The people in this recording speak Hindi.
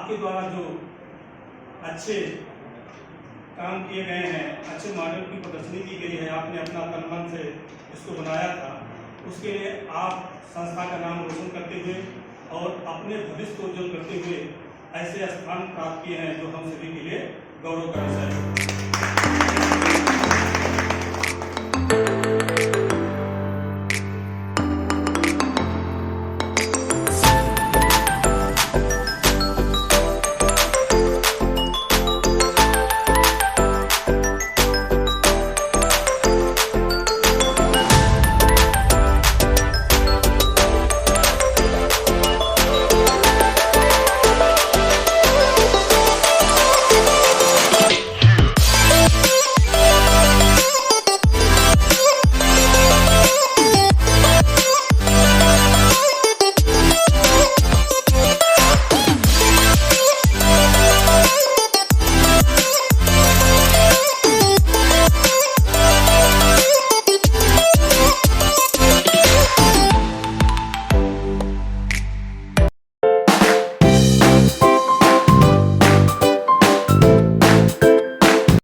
आपके द्वारा जो अच्छे काम किए गए हैं, अच्छे मॉडल की प्रदर्शनी की गई है, आपने अपना तन मन से इसको बनाया था, उसके लिए आप संस्था का नाम रोशन करते हुए और अपने भविष्य को उज्जवल करते हुए ऐसे स्थान प्राप्त किए हैं जो हम सभी के लिए गौरव का